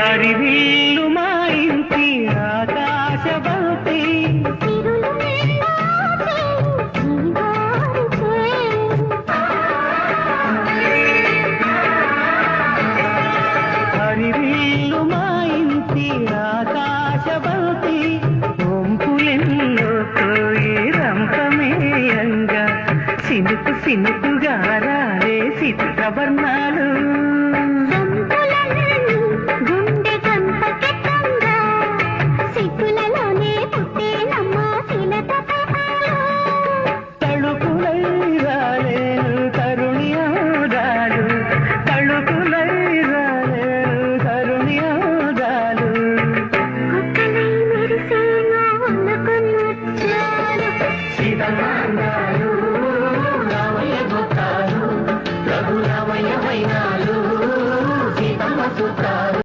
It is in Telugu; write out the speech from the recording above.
హరివిల్లు మా ఇంటి ఆకాశబంతి హరివిల్లు మా ఇంటి ఆకాశబంతి ఒంపులెన్నో తోయి రంపమేయంగా సినుకు సినుకుగా రాలే చిత్రవర్ణాలు